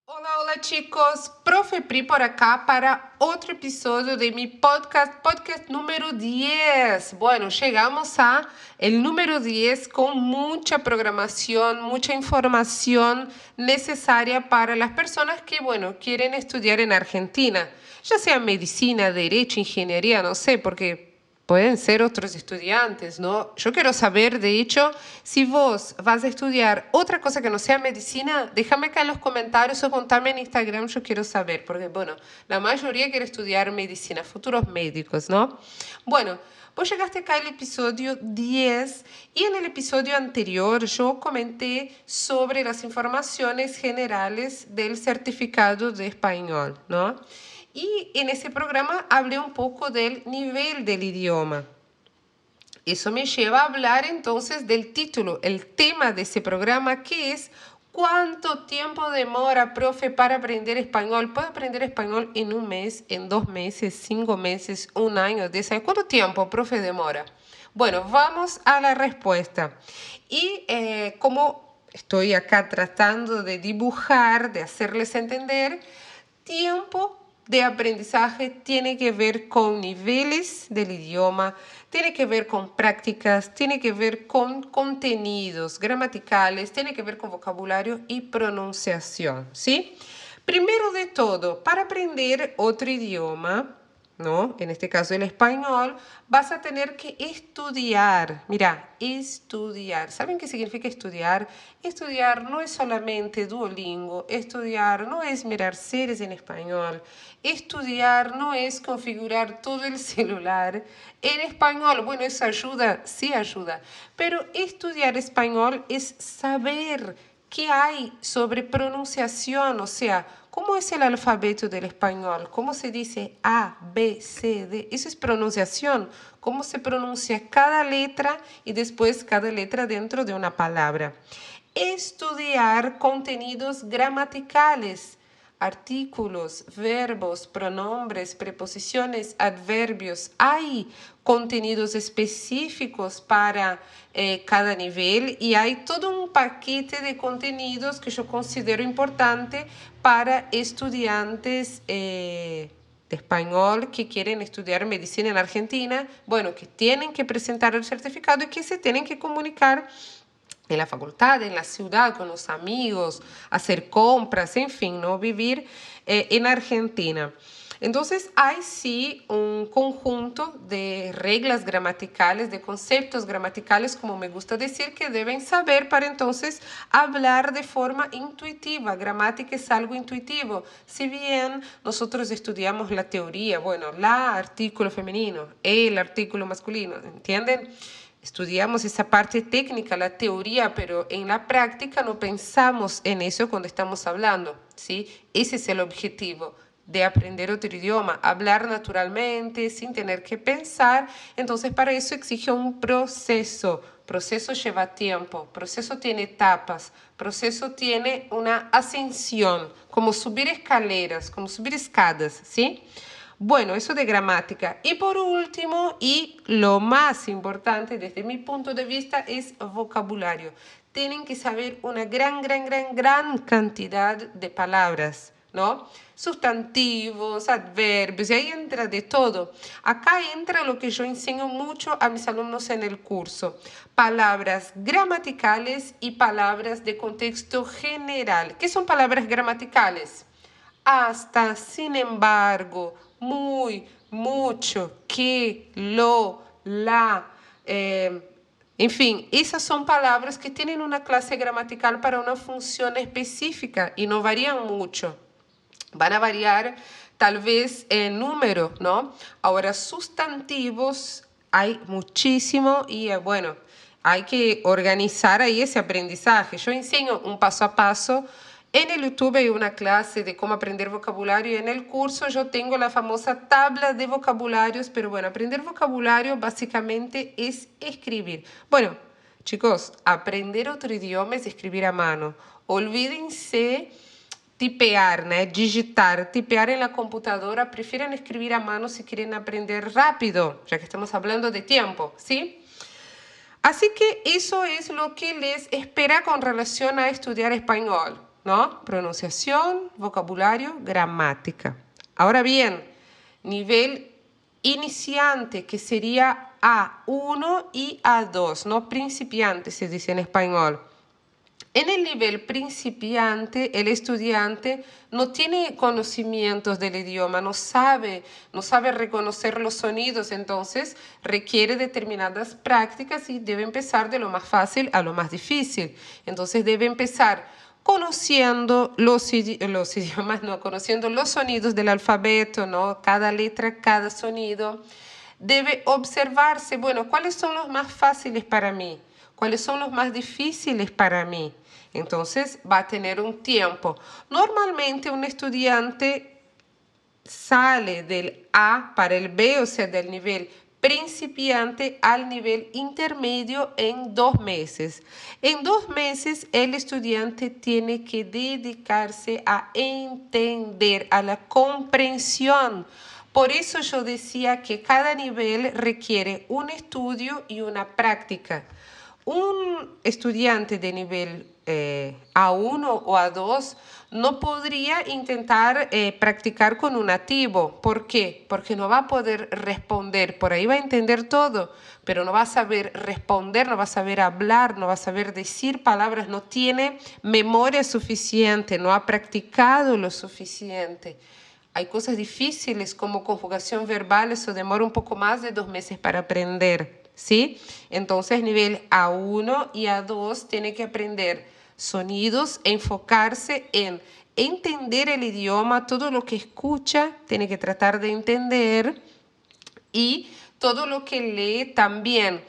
Hola chicos, Profe Pri por acá para otro episodio de mi podcast número 10. Bueno, llegamos a el número 10 con mucha programación, mucha información necesaria para las personas que, bueno, quieren estudiar en Argentina, ya sea medicina, derecho, ingeniería, no sé, porque pueden ser otros estudiantes, ¿no? Yo quiero saber, de hecho, si vos vas a estudiar otra cosa que no sea medicina, déjame acá en los comentarios o contame en Instagram, yo quiero saber, porque, bueno, la mayoría quiere estudiar medicina, futuros médicos, ¿no? Bueno, vos llegaste acá al episodio 10 y en el episodio anterior yo comenté sobre las informaciones generales del certificado de español, ¿no? Y en ese programa hablé un poco del nivel del idioma. Eso me lleva a hablar entonces del título, el tema de ese programa, que es ¿cuánto tiempo demora, profe, para aprender español? ¿Puedo aprender español en un mes, en 2 meses, 5 meses, un año, 10 años? ¿Cuánto tiempo, profe, demora? Bueno, vamos a la respuesta. Y como estoy acá tratando de dibujar, de hacerles entender, tiempo de aprendizaje tiene que ver con niveles del idioma, tiene que ver con prácticas, tiene que ver con contenidos gramaticales, tiene que ver con vocabulario y pronunciación, ¿sí? Primero de todo, para aprender otro idioma, ¿no? En este caso el español, vas a tener que estudiar. Mira, estudiar. ¿Saben qué significa estudiar? Estudiar no es solamente Duolingo, estudiar no es mirar series en español, estudiar no es configurar todo el celular en español. Bueno, eso ayuda, sí ayuda, pero estudiar español es saber qué hay sobre pronunciación, o sea, ¿cómo es el alfabeto del español? ¿Cómo se dice A, B, C, D? Eso es pronunciación. ¿Cómo se pronuncia cada letra y después cada letra dentro de una palabra? Estudiar contenidos gramaticales, artículos, verbos, pronombres, preposiciones, adverbios. Hay contenidos específicos para cada nivel y hay todo un paquete de contenidos que yo considero importante para estudiantes de español que quieren estudiar medicina en Argentina, bueno, que tienen que presentar el certificado y que se tienen que comunicar en la facultad, en la ciudad, con los amigos, hacer compras, en fin, ¿no? Vivir en Argentina. Entonces, hay sí un conjunto de reglas gramaticales, de conceptos gramaticales, como me gusta decir, que deben saber para entonces hablar de forma intuitiva. Gramática es algo intuitivo. Si bien nosotros estudiamos la teoría, bueno, la artículo femenino, el artículo masculino, ¿entienden? Estudiamos esa parte técnica, la teoría, pero en la práctica no pensamos en eso cuando estamos hablando, ¿sí? Ese es el objetivo de aprender otro idioma, hablar naturalmente, sin tener que pensar. Entonces, para eso exige un proceso. Proceso lleva tiempo, proceso tiene etapas, proceso tiene una ascensión, como subir escaleras, como subir escadas, ¿sí? Bueno, eso de gramática. Y por último, y lo más importante desde mi punto de vista, es vocabulario. Tienen que saber una gran cantidad de palabras, ¿no? Sustantivos, adverbios, y ahí entra de todo. Acá entra lo que yo enseño mucho a mis alumnos en el curso. Palabras gramaticales y palabras de contexto general. ¿Qué son palabras gramaticales? Hasta, sin embargo, muy, mucho, que, lo, la. En fin, esas son palabras que tienen una clase gramatical para una función específica y no varían mucho. Van a variar tal vez en número, ¿no? Ahora, sustantivos hay muchísimo y bueno, hay que organizar ahí ese aprendizaje. Yo enseño un paso a paso. En el YouTube hay una clase de cómo aprender vocabulario y en el curso yo tengo la famosa tabla de vocabularios, pero bueno, aprender vocabulario básicamente es escribir. Bueno, chicos, aprender otro idioma es escribir a mano. Olvídense tipear, né? Digitar, tipear en la computadora, prefieren escribir a mano si quieren aprender rápido, ya que estamos hablando de tiempo, ¿sí? Así que eso es lo que les espera con relación a estudiar español, ¿no? Pronunciación, vocabulario, gramática. Ahora bien, nivel iniciante, que sería A1 y A2, ¿no? Principiante se dice en español. En el nivel principiante, el estudiante no tiene conocimientos del idioma, no sabe reconocer los sonidos, entonces requiere determinadas prácticas y debe empezar de lo más fácil a lo más difícil. Entonces debe empezar conociendo los idiomas, no, conociendo los sonidos del alfabeto, ¿no? Cada letra, cada sonido. Debe observarse, bueno, ¿cuáles son los más fáciles para mí? ¿Cuáles son los más difíciles para mí? Entonces va a tener un tiempo. Normalmente un estudiante sale del A para el B, o sea, del nivel principiante al nivel intermedio en 2 meses. En 2 meses el estudiante tiene que dedicarse a entender, a la comprensión. Por eso yo decía que cada nivel requiere un estudio y una práctica. Un estudiante de nivel A1 o A2 no podría intentar practicar con un nativo. ¿Por qué? Porque no va a poder responder. Por ahí va a entender todo, pero no va a saber responder, no va a saber hablar, no va a saber decir palabras, no tiene memoria suficiente, no ha practicado lo suficiente. Hay cosas difíciles como conjugación verbal, eso demora un poco más de 2 meses para aprender, ¿sí? Entonces, nivel A1 y A2 tiene que aprender sonidos, enfocarse en entender el idioma, todo lo que escucha, tiene que tratar de entender y todo lo que lee también.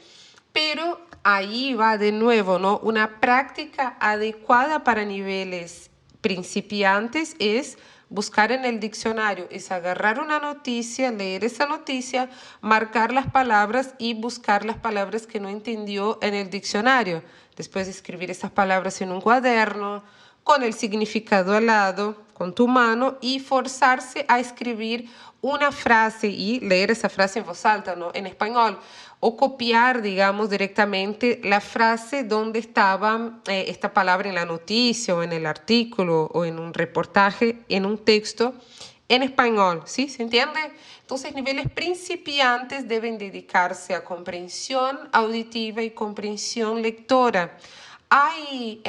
Pero ahí va de nuevo, ¿no? Una práctica adecuada para niveles principiantes es buscar en el diccionario, es agarrar una noticia, leer esa noticia, marcar las palabras y buscar las palabras que no entendió en el diccionario. Después escribir esas palabras en un cuaderno, con el significado al lado, con tu mano y forzarse a escribir una frase y leer esa frase en voz alta, ¿no? En español. O copiar, digamos, directamente la frase donde estaba esta palabra en la noticia o en el artículo o en un reportaje, en un texto en español, ¿sí? ¿Se entiende? Entonces, niveles principiantes deben dedicarse a comprensión auditiva y comprensión lectora. Hay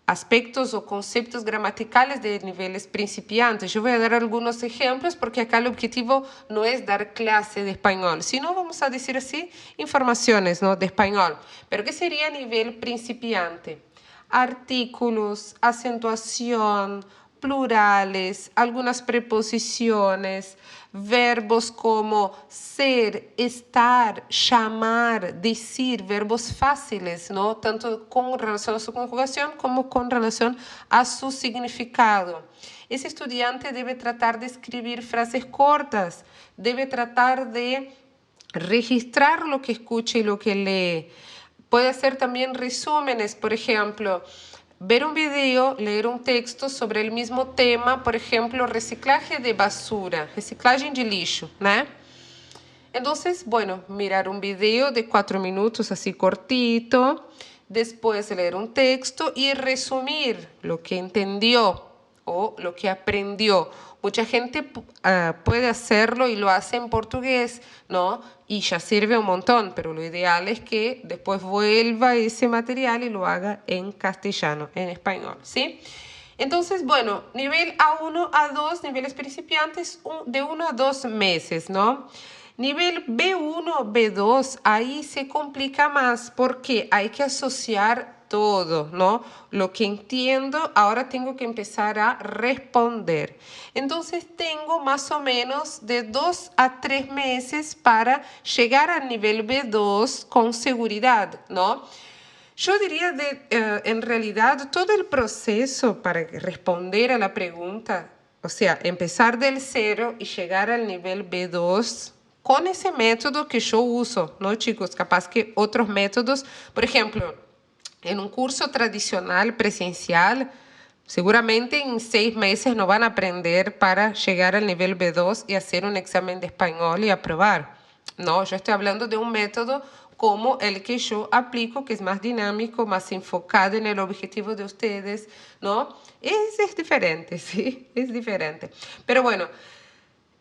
aspectos o conceptos gramaticales de niveles principiantes. Yo voy a dar algunos ejemplos porque acá el objetivo no es dar clase de español, sino vamos a decir así, informaciones, ¿no? De español. Pero ¿qué sería nivel principiante? Artículos, acentuación, plurales, algunas preposiciones, verbos como ser, estar, llamar, decir, verbos fáciles, ¿no? Tanto con relación a su conjugación como con relación a su significado. Ese estudiante debe tratar de escribir frases cortas, debe tratar de registrar lo que escucha y lo que lee. Puede hacer también resúmenes, por ejemplo, ver un video, leer un texto sobre el mismo tema, por ejemplo, reciclaje de basura, reciclagem de lixo, ¿no? Entonces, bueno, mirar un video de 4 minutos así cortito, después leer un texto y resumir lo que entendió o lo que aprendió. Mucha gente puede hacerlo y lo hace en portugués, ¿no? Y ya sirve un montón, pero lo ideal es que después vuelva ese material y lo haga en castellano, en español, ¿sí? Entonces, bueno, nivel A1, A2, niveles principiantes de 1 a 2 meses, ¿no? Nivel B1, B2, ahí se complica más porque hay que asociar todo, ¿no? Lo que entiendo, ahora tengo que empezar a responder. Entonces tengo más o menos de 2 a 3 meses para llegar al nivel B2 con seguridad, ¿no? Yo diría en realidad todo el proceso para responder a la pregunta, o sea, empezar del cero y llegar al nivel B2 con ese método que yo uso, ¿no, chicos? Capaz que otros métodos, por ejemplo, en un curso tradicional presencial, seguramente en 6 meses no van a aprender para llegar al nivel B2 y hacer un examen de español y aprobar. ¿no? Yo estoy hablando de un método como el que yo aplico, que es más dinámico, más enfocado en el objetivo de ustedes, ¿no? Es diferente, ¿sí? Es diferente. Pero bueno,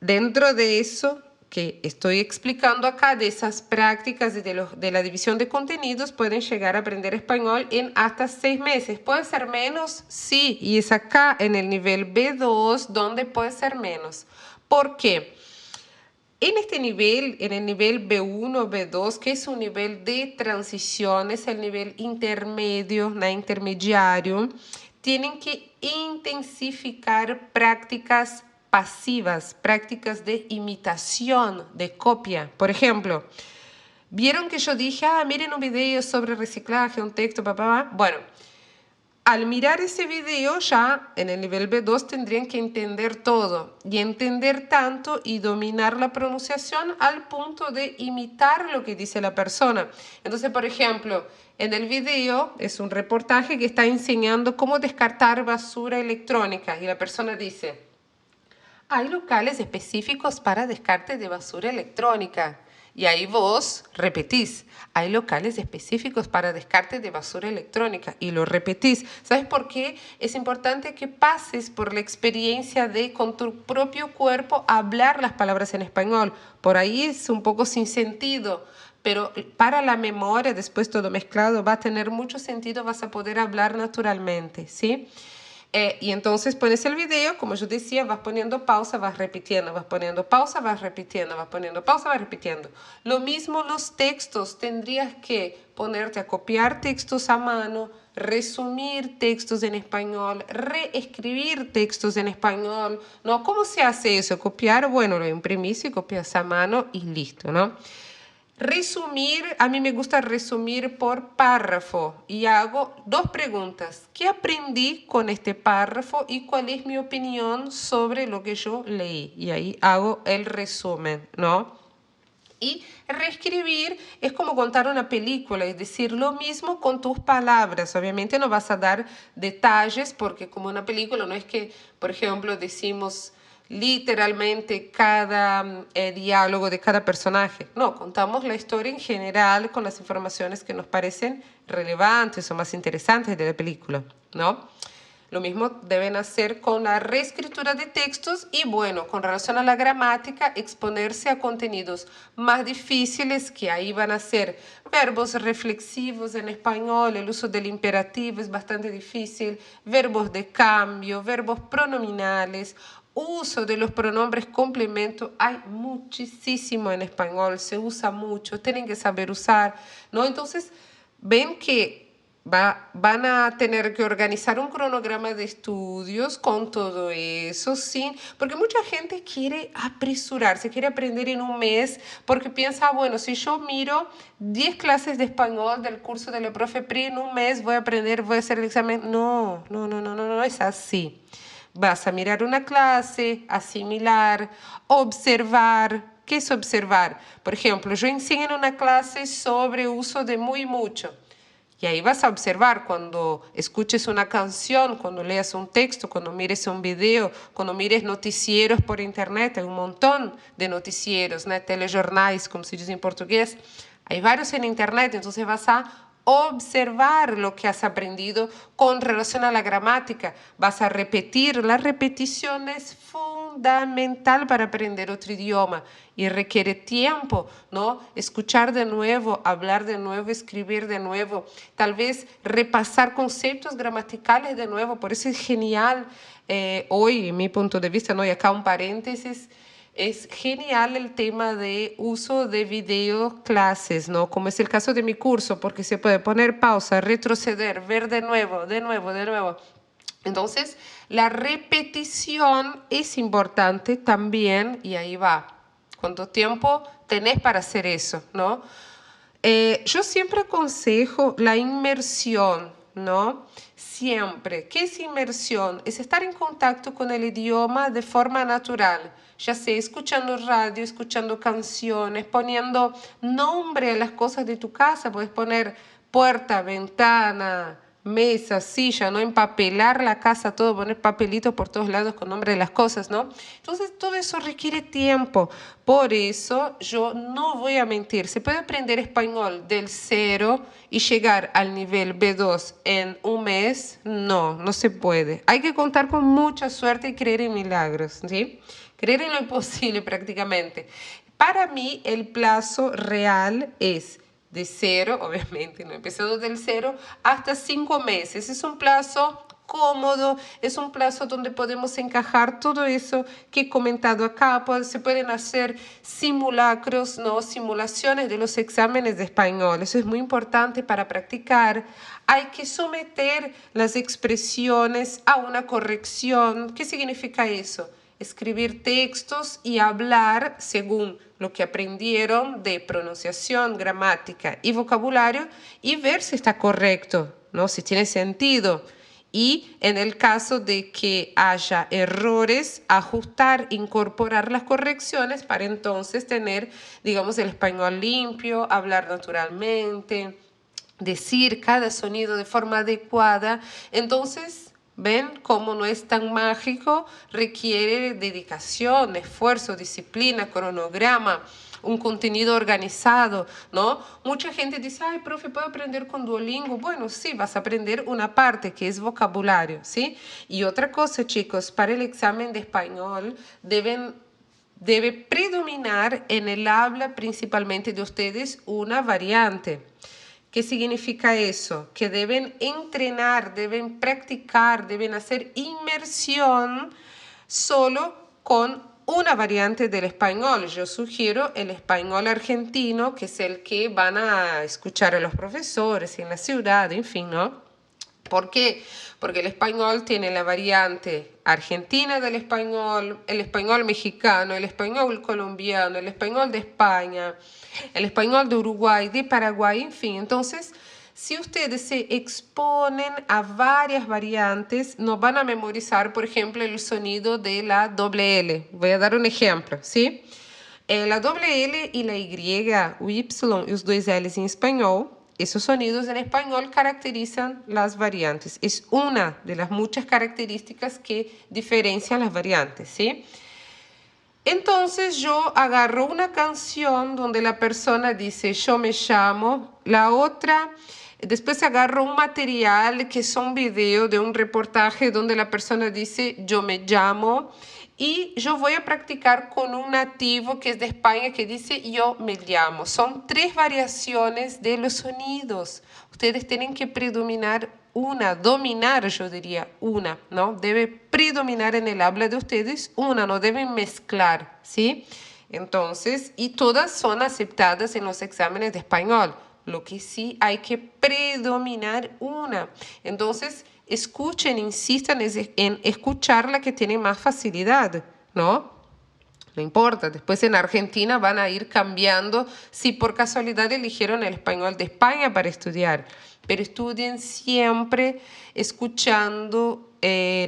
dentro de eso que estoy explicando acá, de esas prácticas y de la división de contenidos, pueden llegar a aprender español en hasta 6 meses. ¿Puede ser menos? Sí, y es acá en el nivel B2 donde puede ser menos. ¿Por qué? En este nivel, en el nivel B1, B2, que es un nivel de transición, es el nivel intermedio, ¿no? Intermediario, tienen que intensificar prácticas pasivas, prácticas de imitación, de copia. Por ejemplo, ¿vieron que yo dije, miren un video sobre reciclaje, un texto, papá? Bueno, al mirar ese video ya en el nivel B2 tendrían que entender todo y entender tanto y dominar la pronunciación al punto de imitar lo que dice la persona. Entonces, por ejemplo, en el video es un reportaje que está enseñando cómo descartar basura electrónica y la persona dice, hay locales específicos para descarte de basura electrónica. Y ahí vos repetís, hay locales específicos para descarte de basura electrónica y lo repetís. ¿Sabes por qué? Es importante que pases por la experiencia de con tu propio cuerpo hablar las palabras en español. Por ahí es un poco sin sentido, pero para la memoria, después todo mezclado, va a tener mucho sentido, vas a poder hablar naturalmente, ¿sí? Y entonces pones el video, como yo decía, vas poniendo pausa, vas repitiendo, vas poniendo pausa, vas repitiendo, vas poniendo pausa, vas repitiendo. Lo mismo los textos, tendrías que ponerte a copiar textos a mano, resumir textos en español, reescribir textos en español, ¿no? ¿Cómo se hace eso? Copiar, bueno, lo imprimís y copias a mano y listo, ¿no? Resumir, a mí me gusta resumir por párrafo y hago 2 preguntas. ¿Qué aprendí con este párrafo y cuál es mi opinión sobre lo que yo leí? Y ahí hago el resumen, ¿no? Y reescribir es como contar una película, es decir, lo mismo con tus palabras. Obviamente no vas a dar detalles porque como una película no es que, por ejemplo, decimos literalmente cada diálogo de cada personaje. No, contamos la historia en general con las informaciones que nos parecen relevantes o más interesantes de la película, ¿no? Lo mismo deben hacer con la reescritura de textos y bueno, con relación a la gramática, exponerse a contenidos más difíciles que ahí van a ser verbos reflexivos en español, el uso del imperativo es bastante difícil, verbos de cambio, verbos pronominales, uso de los pronombres complemento, hay muchísimo en español, se usa mucho, tienen que saber usar, ¿no? Entonces, ven que van a tener que organizar un cronograma de estudios con todo eso, ¿sí? Porque mucha gente quiere apresurarse, quiere aprender en un mes, porque piensa, bueno, si yo miro 10 clases de español del curso de la profe Pri, en un mes voy a aprender, voy a hacer el examen. No, no, no, no, no, no es así. Vas a mirar una clase, asimilar, observar. ¿Qué es observar? Por ejemplo, yo enseño en una clase sobre uso de muy mucho. Y ahí vas a observar cuando escuches una canción, cuando leas un texto, cuando mires un video, cuando mires noticieros por internet. Hay un montón de noticieros, ¿no? Telejornais, como se dice en portugués. Hay varios en internet, entonces vas a observar lo que has aprendido con relación a la gramática. Vas a repetir. La repetición es fundamental para aprender otro idioma y requiere tiempo, ¿no? Escuchar de nuevo, hablar de nuevo, escribir de nuevo, tal vez repasar conceptos gramaticales de nuevo. Por eso es genial hoy, en mi punto de vista, ¿no? Y acá un paréntesis, es genial el tema de uso de video clases, ¿no? Como es el caso de mi curso, porque se puede poner pausa, retroceder, ver de nuevo, de nuevo, de nuevo. Entonces, la repetición es importante también y ahí va. ¿Cuánto tiempo tenés para hacer eso, no? Yo siempre aconsejo la inmersión, ¿no? Siempre. ¿Qué es inmersión? Es estar en contacto con el idioma de forma natural, ya sea escuchando radio, escuchando canciones, poniendo nombre a las cosas de tu casa. Puedes poner puerta, ventana, mesa, silla, ¿no? Empapelar la casa, todo, poner papelitos por todos lados con nombre de las cosas, ¿no? Entonces, todo eso requiere tiempo. Por eso, yo no voy a mentir. ¿Se puede aprender español del cero y llegar al nivel B2 en un mes? No, no se puede. Hay que contar con mucha suerte y creer en milagros, ¿sí? Creer en lo imposible prácticamente. Para mí, el plazo real es de cero, obviamente, no empezando del cero, hasta 5 meses. Es un plazo cómodo, es un plazo donde podemos encajar todo eso que he comentado acá. Se pueden hacer simulacros, ¿no? Simulaciones de los exámenes de español. Eso es muy importante para practicar. Hay que someter las expresiones a una corrección. ¿Qué significa eso? Escribir textos y hablar según lo que aprendieron de pronunciación, gramática y vocabulario y ver si está correcto, ¿no? Si tiene sentido. Y en el caso de que haya errores, ajustar, incorporar las correcciones para entonces tener, digamos, el español limpio, hablar naturalmente, decir cada sonido de forma adecuada. Entonces, ¿ven cómo no es tan mágico? Requiere dedicación, esfuerzo, disciplina, cronograma, un contenido organizado, ¿no? Mucha gente dice, ay, profe, ¿puedo aprender con Duolingo? Bueno, sí, vas a aprender una parte que es vocabulario, ¿sí? Y otra cosa, chicos, para el examen de español debe predominar en el habla principalmente de ustedes una variante. ¿Qué significa eso? Que deben entrenar, deben practicar, deben hacer inmersión solo con una variante del español. Yo sugiero el español argentino, que es el que van a escuchar a los profesores en la ciudad, en fin, ¿no? ¿Por qué? Porque el español tiene la variante argentina del español, el español mexicano, el español colombiano, el español de España, el español de Uruguay, de Paraguay, en fin. Entonces, si ustedes se exponen a varias variantes, no van a memorizar, por ejemplo, el sonido de la doble L. Voy a dar un ejemplo, ¿sí? La doble L y la Y, o Y y os dois L's en español, esos sonidos en español caracterizan las variantes. Es una de las muchas características que diferencian las variantes, ¿sí? Entonces yo agarro una canción donde la persona dice yo me llamo, la otra, después agarro un material que es un video de un reportaje donde la persona dice yo me llamo y yo voy a practicar con un nativo que es de España que dice yo me llamo. Son 3 variaciones de los sonidos. Ustedes tienen que predominar una, dominar yo diría una, ¿no? Debe predominar en el habla de ustedes una, no deben mezclar, ¿sí? Entonces, y todas son aceptadas en los exámenes de español. Lo que sí hay que predominar una. Entonces, escuchen, insistan en escuchar la que tiene más facilidad, ¿no? No importa, después en Argentina van a ir cambiando si por casualidad eligieron el español de España para estudiar, pero estudien siempre escuchando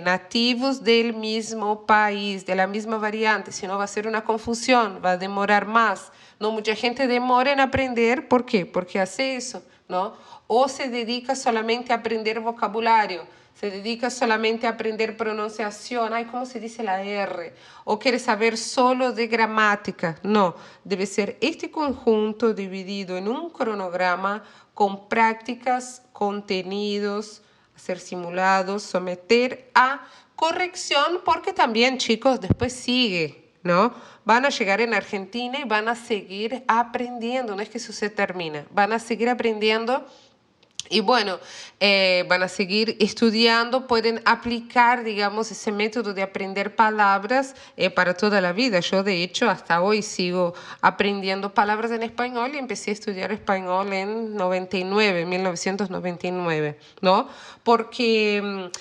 nativos del mismo país, de la misma variante, si no va a ser una confusión, va a demorar más. No, mucha gente demora en aprender, ¿por qué? Porque hace eso, ¿no? O se dedica solamente a aprender vocabulario, se dedica solamente a aprender pronunciación, ay, ¿cómo se dice la R? O quiere saber solo de gramática. No, debe ser este conjunto dividido en un cronograma con prácticas, contenidos, hacer simulados, someter a corrección, porque también, chicos, después sigue, ¿no? Van a llegar en Argentina y van a seguir aprendiendo, no es que eso se termina, van a seguir aprendiendo. Y bueno, van a seguir estudiando, pueden aplicar, digamos, ese método de aprender palabras para toda la vida. Yo, de hecho, hasta hoy sigo aprendiendo palabras en español y empecé a estudiar español en 1999, ¿no? Porque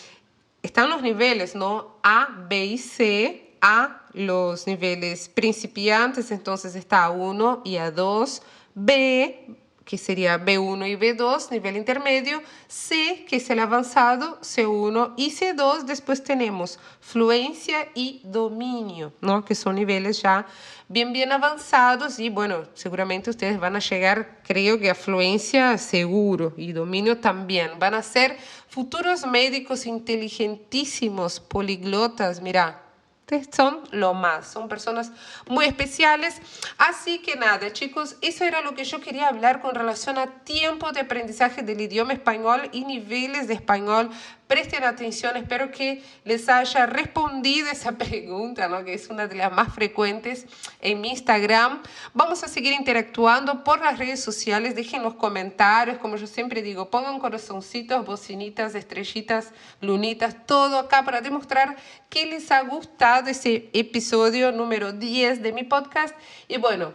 están los niveles, ¿no? A, B y C. A, los niveles principiantes, entonces está A1 y A2. B, que sería B1 y B2, nivel intermedio, C, que es el avanzado, C1 y C2. Después tenemos fluencia y dominio, ¿no? Que son niveles ya bien avanzados y bueno, seguramente ustedes van a llegar, creo que a fluencia seguro y dominio también. Van a ser futuros médicos inteligentísimos, poliglotas, mira. Ustedes son lo más, son personas muy especiales. Así que nada, chicos, eso era lo que yo quería hablar con relación a tiempo de aprendizaje del idioma español y niveles de español. Presten atención, espero que les haya respondido esa pregunta, ¿no? Que es una de las más frecuentes en mi Instagram. Vamos a seguir interactuando por las redes sociales. Dejen los comentarios, como yo siempre digo, pongan corazoncitos, bocinitas, estrellitas, lunitas, todo acá para demostrar que les ha gustado ese episodio número 10 de mi podcast. Y bueno,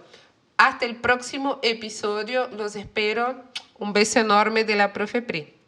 hasta el próximo episodio. Los espero. Un beso enorme de la Profe Pri.